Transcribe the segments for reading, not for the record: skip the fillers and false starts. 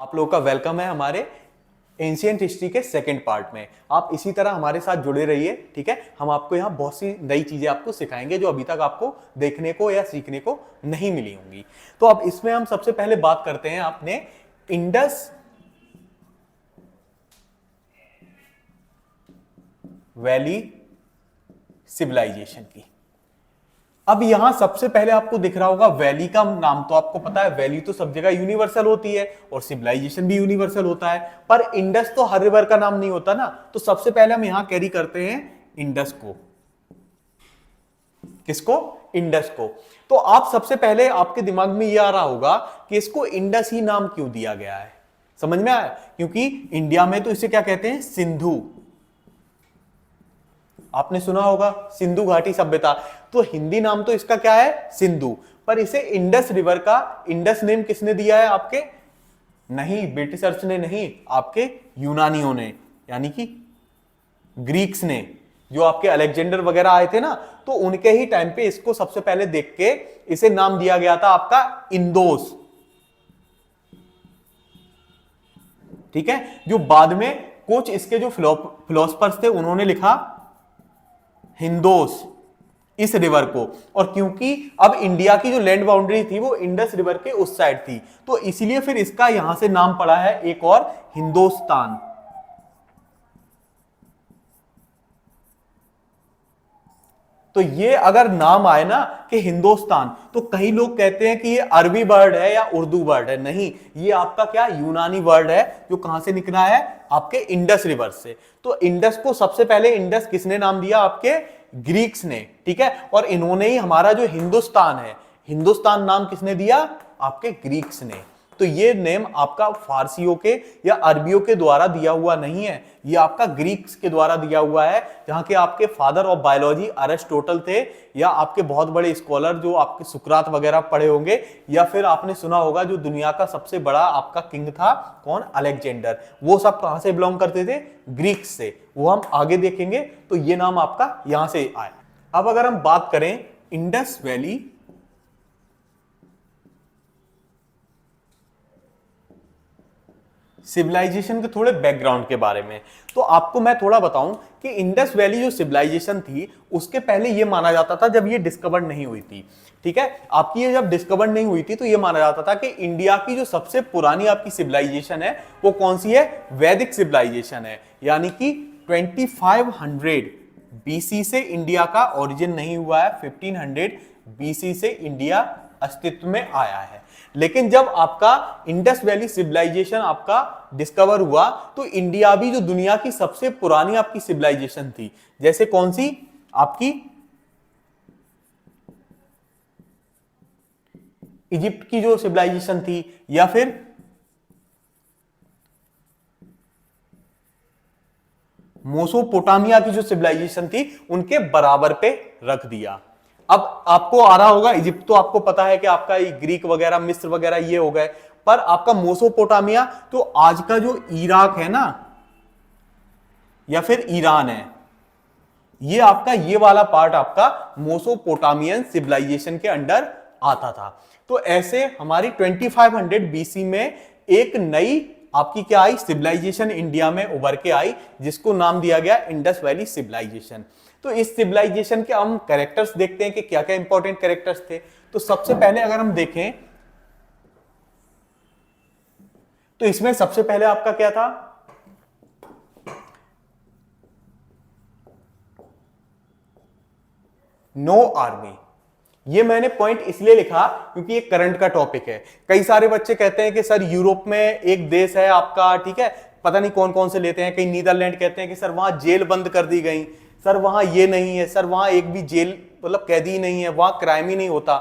आप लोगों का वेलकम है हमारे एंशिएंट हिस्ट्री के सेकंड पार्ट में। आप इसी तरह हमारे साथ जुड़े रहिए, ठीक है। हम आपको यहाँ बहुत सी नई चीजें आपको सिखाएंगे जो अभी तक आपको देखने को या सीखने को नहीं मिली होंगी। तो अब इसमें हम सबसे पहले बात करते हैं आपने इंडस वैली सिविलाइजेशन की। अब यहां सबसे पहले आपको दिख रहा होगा वैली का नाम, तो आपको पता है वैली तो सब जगह यूनिवर्सल होती है और सिविलाइजेशन भी यूनिवर्सल होता है, पर इंडस तो हर रिवर का नाम नहीं होता ना। तो सबसे पहले हम यहां कैरी करते हैं इंडस को। किसको? इंडस को। तो आप सबसे पहले आपके दिमाग में यह आ रहा होगा कि इसको इंडस ही नाम क्यों दिया गया है। समझ में आया? क्योंकि इंडिया में तो इसे क्या कहते हैं? सिंधु। आपने सुना होगा सिंधु घाटी सभ्यता, तो हिंदी नाम तो इसका क्या है? सिंधु। पर इसे इंडस रिवर का इंडस नेम किसने दिया है? आपके नहीं, ब्रिटिशर्स ने नहीं, आपके यूनानियों ने, यानी कि ग्रीक्स ने। जो आपके अलेक्जेंडर वगैरह आए थे ना, तो उनके ही टाइम पे इसको सबसे पहले देख के इसे नाम दिया गया था आपका इंदोस। ठीक है। जो बाद में कुछ इसके जो फिलोसफर्स थे उन्होंने लिखा हिंदोस इस रिवर को। और क्योंकि अब इंडिया की जो लैंड बाउंड्री थी वो इंडस रिवर के उस साइड थी, तो इसलिए फिर इसका यहां से नाम पड़ा है एक और, हिंदुस्तान। तो ये अगर नाम आए ना कि हिंदुस्तान, तो कई लोग कहते हैं कि ये अरबी वर्ड है या उर्दू वर्ड है। नहीं, ये आपका क्या यूनानी वर्ड है जो कहां से निकला है? आपके इंडस रिवर से। तो इंडस को सबसे पहले इंडस किसने नाम दिया? आपके ग्रीक्स ने। ठीक है। और इन्होंने ही हमारा जो हिंदुस्तान है, हिंदुस्तान नाम किसने दिया? आपके ग्रीक्स ने। तो ये नेम आपका फारसियों के या अरबियों के द्वारा दिया हुआ नहीं है, ये आपका ग्रीक्स के द्वारा दिया हुआ है, जहां के आपके फादर ऑफ बायोलॉजी अरिस्टोटल थे, या आपके बहुत बड़े स्कॉलर जो आपके सुकरात वगैरह पढ़े होंगे, या फिर आपने सुना होगा जो दुनिया का सबसे बड़ा आपका किंग था, कौन? अलेक्जेंडर। वो सब कहां से बिलोंग करते थे? ग्रीक्स से। वो हम आगे देखेंगे। तो ये नाम आपका यहां से आया। अब अगर हम बात करें इंडस वैली सिविलाइजेशन के थोड़े बैकग्राउंड के बारे में, तो आपको मैं थोड़ा बताऊं कि इंडस वैली जो सिविलाइजेशन थी उसके पहले यह माना जाता था, जब ये डिस्कवर नहीं हुई थी, ठीक है, आपकी ये जब डिस्कवर नहीं हुई थी तो यह माना जाता था कि इंडिया की जो सबसे पुरानी आपकी सिविलाइजेशन है वो कौन सी है? वैदिक सिविलाइजेशन है। यानी कि 2500 बीसी से इंडिया का ओरिजिन नहीं हुआ है, 1500 बीसी से इंडिया अस्तित्व में आया है। लेकिन जब आपका इंडस वैली सिविलाइजेशन आपका डिस्कवर हुआ तो इंडिया भी जो दुनिया की सबसे पुरानी आपकी सिविलाइजेशन थी, जैसे कौन सी? आपकी इजिप्ट की जो सिविलाइजेशन थी, या फिर मोसोपोटामिया की जो सिविलाइजेशन थी, उनके बराबर पे रख दिया। अब आपको आ रहा होगा इजिप्ट तो आपको पता है कि आपका ग्रीक वगैरह, मिस्र वगैरह ये हो गए, पर आपका मोसोपोटामिया तो आज का जो इराक है ना या फिर ईरान है, ये आपका ये वाला पार्ट आपका मोसोपोटामियन सिविलाइजेशन के अंडर आता था। तो ऐसे हमारी 2500 बीसी में एक नई आपकी क्या आई? सिविलाइजेशन इंडिया में उभर के आई, जिसको नाम दिया गया इंडस वैली सिविलाइजेशन। तो इस सिविलाइजेशन के हम कैरेक्टर्स देखते हैं कि क्या क्या इंपॉर्टेंट कैरेक्टर्स थे। तो सबसे पहले अगर हम देखें तो इसमें सबसे पहले आपका क्या था? Know army. ये मैंने पॉइंट इसलिए लिखा क्योंकि ये करंट का टॉपिक है। कई सारे बच्चे कहते हैं कि सर यूरोप में एक देश है आपका, ठीक है, पता नहीं कौन कौन से लेते हैं, कई नीदरलैंड कहते हैं कि सर वहां जेल बंद कर दी गई, सर वहां ये नहीं है, सर वहां एक भी जेल मतलब कैदी नहीं है, वहां क्राइम ही नहीं होता।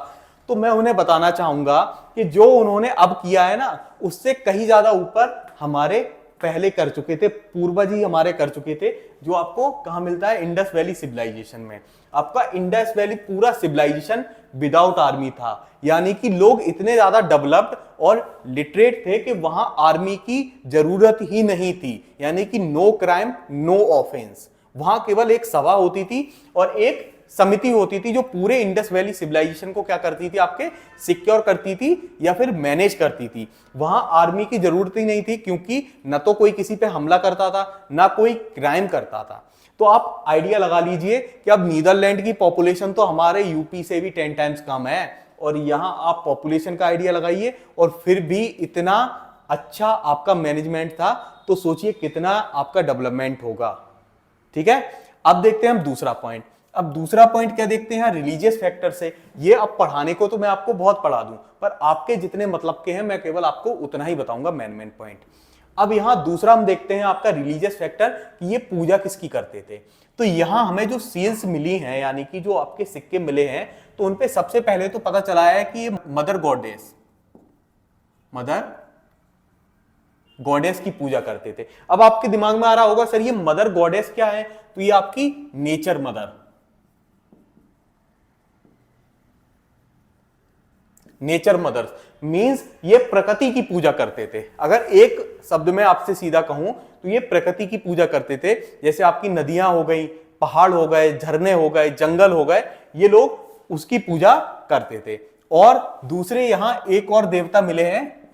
तो मैं उन्हें बताना चाहूंगा कि जो उन्होंने अब किया है ना, उससे कहीं ज्यादा ऊपर हमारे पहले कर चुके थे, पूर्वज ही हमारे कर चुके थे। जो आपको कहां मिलता है? इंडस वैली सिविलाइजेशन में। आपका इंडस वैली पूरा सिविलाइजेशन विदाउट आर्मी था, यानी कि लोग इतने ज्यादा डेवलप्ड और लिटरेट थे कि वहां आर्मी की जरूरत ही नहीं थी। यानी कि नो क्राइम नो ऑफेंस, वहां केवल एक सभा होती थी और एक समिति होती थी जो पूरे इंडस वैली सिविलाइजेशन को क्या करती थी, आपके सिक्योर करती थी या फिर मैनेज करती थी। वहां आर्मी की जरूरत ही नहीं थी, क्योंकि न तो कोई किसी पे हमला करता था, ना कोई क्राइम करता था। तो आप आइडिया लगा लीजिए कि अब नीदरलैंड की पॉपुलेशन तो हमारे यूपी से भी 10 टाइम्स कम है, और यहां आप पॉपुलेशन का आइडिया लगाइए, और फिर भी इतना अच्छा आपका मैनेजमेंट था, तो सोचिए कितना आपका डेवलपमेंट होगा। ठीक है, अब देखते हैं हम दूसरा पॉइंट। अब दूसरा पॉइंट क्या देखते हैं, रिलीजियस फैक्टर से। ये अब पढ़ाने को तो मैं आपको बहुत पढ़ा दूं, पर आपके जितने मतलब के हैं मैं केवल आपको उतना ही बताऊंगा, मेन पॉइंट। अब यहां दूसरा हम देखते हैं आपका रिलीजियस फैक्टर, कि ये पूजा किसकी करते थे। तो यहां हमें जो सील्स मिली हैं, यानी कि जो आपके सिक्के मिले हैं, तो उनपे सबसे पहले तो पता चला है कि ये मदर गॉडेस की पूजा करते थे। अब आपके दिमाग में आ रहा होगा सर ये मदर गॉडेस क्या है, तो ये आपकी नेचर मदर मींस ये प्रकृति की पूजा करते थे। अगर एक शब्द में आपसे सीधा कहूं तो ये प्रकृति की पूजा करते थे। जैसे आपकी नदियां हो गई, पहाड़ हो गए, झरने हो गए, जंगल हो गए, ये लोग उसकी पूजा करते थे। और दूसरे यहां एक और देवता मिले हैं,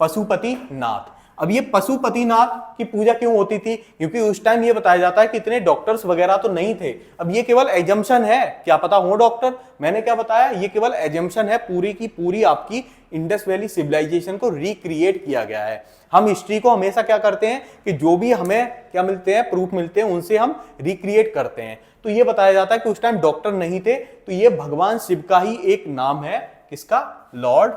पशुपतिनाथ। अब ये पशुपतिनाथ की पूजा क्यों होती थी, क्योंकि उस टाइम ये बताया जाता है कि इतने डॉक्टर्स वगैरह तो नहीं थे। अब ये केवल एजम्पशन है, क्या पता हो डॉक्टर, मैंने क्या बताया, ये केवल एजम्पशन है। पूरी की पूरी आपकी इंडस वैली सिविलाइजेशन को रिक्रिएट किया गया है। हम हिस्ट्री को हमेशा क्या करते हैं कि जो भी हमें क्या मिलते हैं, प्रूफ मिलते हैं, उनसे हम रिक्रिएट करते हैं। तो ये बताया जाता है कि उस टाइम डॉक्टर नहीं थे, तो ये भगवान शिव का ही एक नाम है, किसका, लॉर्ड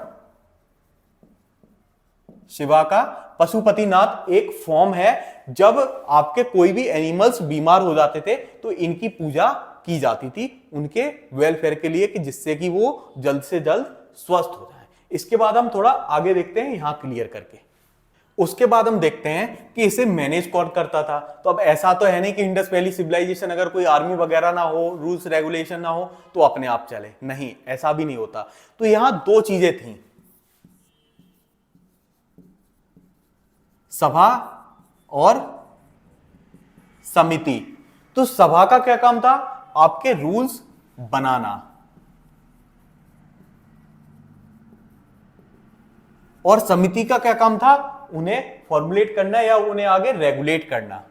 शिवा का। पशुपतिनाथ एक फॉर्म है, जब आपके कोई भी एनिमल्स बीमार हो जाते थे तो इनकी पूजा की जाती थी उनके वेलफेयर के लिए, कि जिससे कि वो जल्द से जल्द स्वस्थ हो जाए। इसके बाद हम थोड़ा आगे देखते हैं यहां क्लियर करके। उसके बाद हम देखते हैं कि इसे मैनेज कौन करता था। तो अब ऐसा तो है नहीं कि इंडस वैली सिविलाइजेशन अगर कोई आर्मी वगैरह ना हो, रूल्स रेगुलेशन ना हो, तो अपने आप चले, नहीं, ऐसा भी नहीं होता। तो यहां दो चीजें थी, सभा और समिति। तो सभा का क्या काम था, आपके रूल्स बनाना, और समिति का क्या काम था, उन्हें फॉर्मुलेट करना या उन्हें आगे रेगुलेट करना।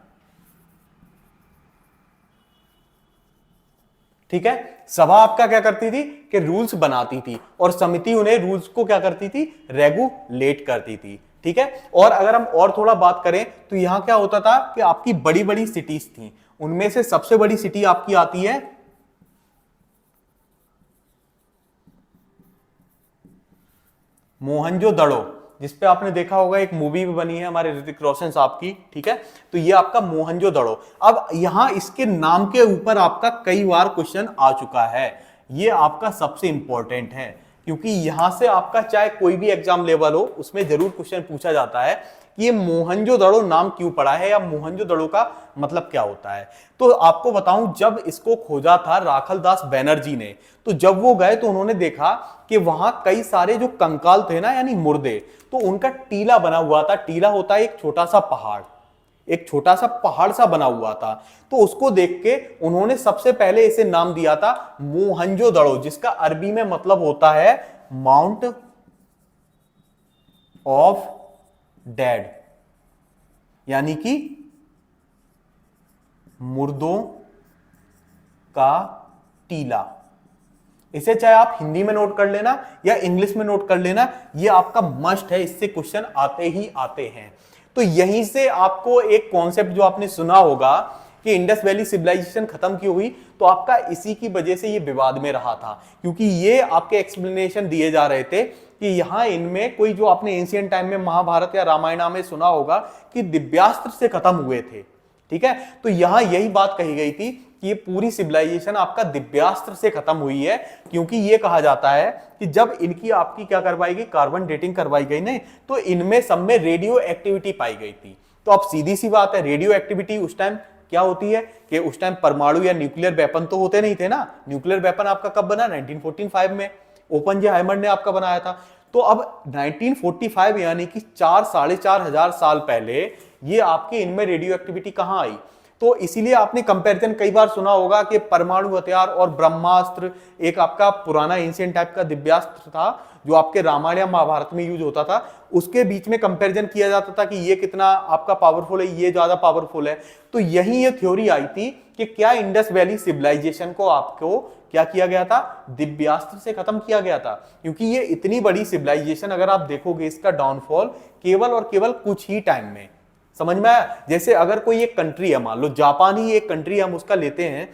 ठीक है, सभा आपका क्या करती थी कि रूल्स बनाती थी, और समिति उन्हें रूल्स को क्या करती थी, रेगुलेट करती थी। ठीक है, और अगर हम और थोड़ा बात करें तो यहां क्या होता था कि आपकी बड़ी बड़ी सिटीज थी, उनमें से सबसे बड़ी सिटी आपकी आती है मोहनजोदड़ो, जिसपे आपने देखा होगा एक मूवी भी बनी है हमारे ऋतिक रोशन साहब की। ठीक है, तो ये आपका मोहनजोदड़ो। अब यहां इसके नाम के ऊपर आपका कई बार क्वेश्चन आ चुका है, ये आपका सबसे इंपॉर्टेंट है, क्योंकि यहां से आपका चाहे कोई भी एग्जाम लेवल हो, उसमें जरूर क्वेश्चन पूछा जाता है कि ये मोहनजोदड़ो नाम क्यों पड़ा है, या मोहनजोदड़ो का मतलब क्या होता है। तो आपको बताऊं, जब इसको खोजा था राखल दास बैनर्जी ने, तो जब वो गए तो उन्होंने देखा कि वहां कई सारे जो कंकाल थे ना, यानी मुर्दे, तो उनका टीला बना हुआ था। टीला होता है एक छोटा सा पहाड़, एक छोटा सा पहाड़ सा बना हुआ था। तो उसको देख के उन्होंने सबसे पहले इसे नाम दिया था मोहनजोदड़ो, जिसका अरबी में मतलब होता है माउंट ऑफ डेड, यानी कि मुर्दों का टीला। इसे चाहे आप हिंदी में नोट कर लेना या इंग्लिश में नोट कर लेना, ये आपका मस्ट है, इससे क्वेश्चन आते ही आते हैं। तो यहीं से आपको एक कॉन्सेप्ट जो आपने सुना होगा कि इंडस वैली सिविलाइजेशन खत्म क्यों हुई, तो आपका इसी की वजह से ये विवाद में रहा था, क्योंकि ये आपके एक्सप्लेनेशन दिए जा रहे थे कि यहां इनमें कोई, जो आपने एंशिएंट टाइम में महाभारत या रामायण में सुना होगा कि दिव्यास्त्र से खत्म हुए थे। ठीक है, तो यहां यही बात कही गई थी कि ये पूरी सिविलाइजेशन आपका दिव्यास्त्र से खत्म हुई है, क्योंकि ये कहा जाता है कि जब इनकी आपकी क्या करवाई गई, कार्बन डेटिंग करवाई गई नहीं, तो इनमें सब में रेडियो एक्टिविटी पाई गई थी। तो अब सीधी सी बात है, रेडियो एक्टिविटी उस टाइम क्या होती है कि उस टाइम परमाणु या न्यूक्लियर वेपन तो होते नहीं थे ना। न्यूक्लियर वेपन आपका कब बना, 1945 में ओपनहाइमर ने आपका बनाया था। तो अब 1945 यानी कि 4 साढ़े 4 हजार साल पहले ये आपके इनमें रेडियो एक्टिविटी कहां आई? तो इसीलिए आपने कंपैरिजन कई बार सुना होगा कि परमाणु हथियार और ब्रह्मास्त्र एक आपका पुराना एंशिएंट टाइप का दिव्यास्त्र था जो आपके रामायण या महाभारत में यूज होता था, उसके बीच में कंपैरिजन किया जाता था कि ये कितना आपका पावरफुल है, ये ज्यादा पावरफुल है। तो यही ये थ्योरी आई थी कि क्या इंडस वैली सिविलाइजेशन को आपको क्या किया गया था? दिव्यास्त्र से खत्म किया गया था, क्योंकि ये इतनी बड़ी सिविलाइजेशन अगर आप देखोगे इसका डाउनफॉल केवल और केवल कुछ ही टाइम में। समझ में आया? जैसे अगर कोई एक कंट्री है, मान लो जापान ही एक कंट्री हम उसका लेते हैं,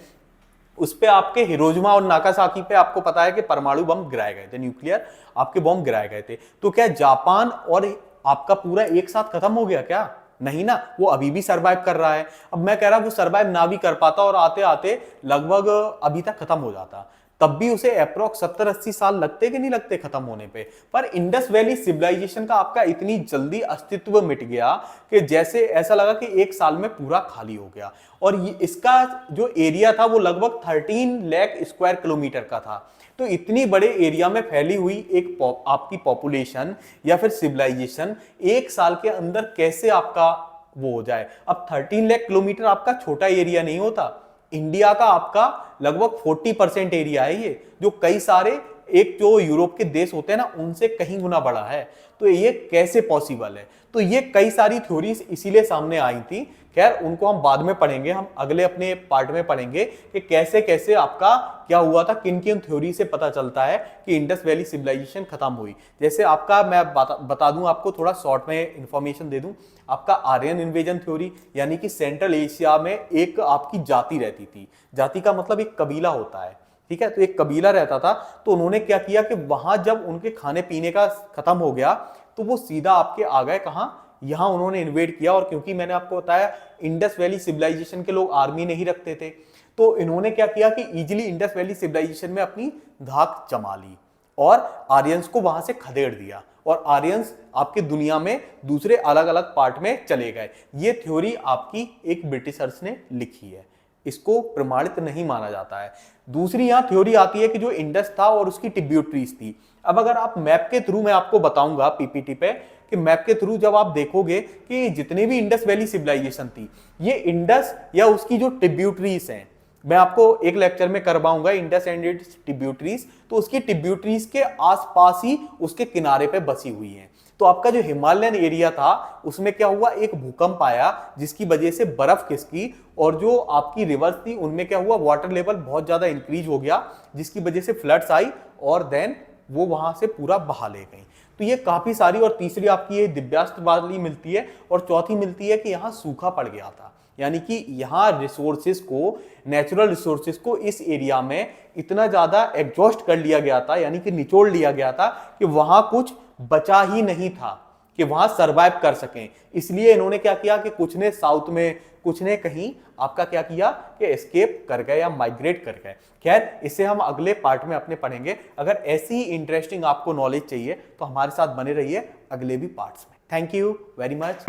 उस पे आपके हिरोशिमा और नागासाकी पे आपको पता है कि परमाणु बम गिराए गए थे, न्यूक्लियर आपके बम गिराए गए थे। तो क्या जापान और आपका पूरा एक साथ खत्म हो गया क्या? नहीं ना, वो अभी भी सरवाइव कर रहा है। अब मैं कह रहा हूं वो सरवाइव ना भी कर पाता और आते आते लगभग अभी तक खत्म हो जाता, तब भी उसे अप्रोक्स 70-80 साल लगते कि नहीं लगते खत्म होने पे। पर इंडस वैली सिविलाइजेशन का आपका इतनी जल्दी अस्तित्व मिट गया कि जैसे ऐसा लगा कि एक साल में पूरा खाली हो गया। और इसका जो एरिया था वो लगभग 13 लाख स्क्वायर किलोमीटर का था। तो इतनी बड़े एरिया में फैली हुई एक आपकी पॉपुलेशन या फिर सिविलाइजेशन एक साल के अंदर कैसे आपका वो हो जाए? अब 13 लाख किलोमीटर आपका छोटा एरिया नहीं होता। इंडिया का आपका लगभग 40% एरिया है ये, जो कई सारे एक जो यूरोप के देश होते हैं ना उनसे कहीं गुना बड़ा है। तो ये कैसे पॉसिबल है? तो ये कई सारी थ्योरीज इसीलिए सामने आई थी। खैर उनको हम बाद में पढ़ेंगे, हम अगले अपने पार्ट में पढ़ेंगे कि कैसे कैसे आपका क्या हुआ था, किन किन थ्योरी से पता चलता है कि इंडस वैली सिविलाइजेशन खत्म हुई। जैसे आपका मैं बता दूं आपको, थोड़ा शॉर्ट में इंफॉर्मेशन दे दूं, आपका आर्यन इन्वेजन थ्योरी, यानी कि सेंट्रल एशिया में एक आपकी जाति रहती थी। जाति का मतलब एक कबीला होता है, ठीक है? तो एक कबीला रहता था, तो उन्होंने क्या किया कि वहां जब उनके खाने पीने का खत्म हो गया तो वो सीधा आपके आ गए कहां? यहां उन्होंने इन्वेड किया। और क्योंकि मैंने आपको बताया इंडस वैली सिविलाइजेशन के लोग आर्मी नहीं रखते थे, तो इन्होंने क्या किया कि इजीली इंडस वैली सिविलाइजेशन में अपनी धाक जमा ली और आर्यंस को वहां से खदेड़ दिया और आर्यंस आपके दुनिया में दूसरे अलग अलग पार्ट में चले गए। ये थ्योरी आपकी एक ब्रिटिशर्स ने लिखी है, इसको प्रमाणित नहीं माना जाता है। दूसरी यहां थ्योरी आती है कि जो इंडस था और उसकी ट्रिब्यूटरीज थी। अब अगर आप मैप के थ्रू, मैं आपको बताऊंगा पीपीटी पे कि मैप के थ्रू जब आप देखोगे कि जितने भी इंडस वैली सिविलाइजेशन थी, ये इंडस या उसकी जो ट्रिब्यूटरीज हैं, मैं आपको एक लेक्चर में करवाऊंगा इंडस एंड इट्स ट्रिब्यूटरीज, तो उसकी ट्रिब्यूटरीज के आसपास ही उसके किनारे पे बसी हुई हैं। तो आपका जो हिमालयन एरिया था उसमें क्या हुआ, एक भूकंप आया जिसकी वजह से बर्फ खिसकी और जो आपकी रिवर्स थी उनमें क्या हुआ, वाटर लेवल बहुत ज्यादा इंक्रीज हो गया जिसकी वजह से फ्लड्स आई और देन वो वहां से पूरा बहा ले गई। तो ये काफी सारी, और तीसरी आपकी ये दिव्यास्त्र वाली मिलती है, और चौथी मिलती है कि यहाँ सूखा पड़ गया था, यानी कि यहाँ रिसोर्सेज को, नेचुरल रिसोर्सेज को इस एरिया में इतना ज्यादा एग्जॉस्ट कर लिया गया था, यानी कि निचोड़ लिया गया था कि वहां कुछ बचा ही नहीं था कि वहां सरवाइव कर सकें। इसलिए इन्होंने क्या किया कि कुछ ने साउथ में, कुछ ने कहीं आपका क्या किया कि एस्केप कर गए या माइग्रेट कर गए। खैर इसे हम अगले पार्ट में अपने पढ़ेंगे। अगर ऐसी ही इंटरेस्टिंग आपको नॉलेज चाहिए तो हमारे साथ बने रहिए अगले भी पार्ट्स में। Thank you very much.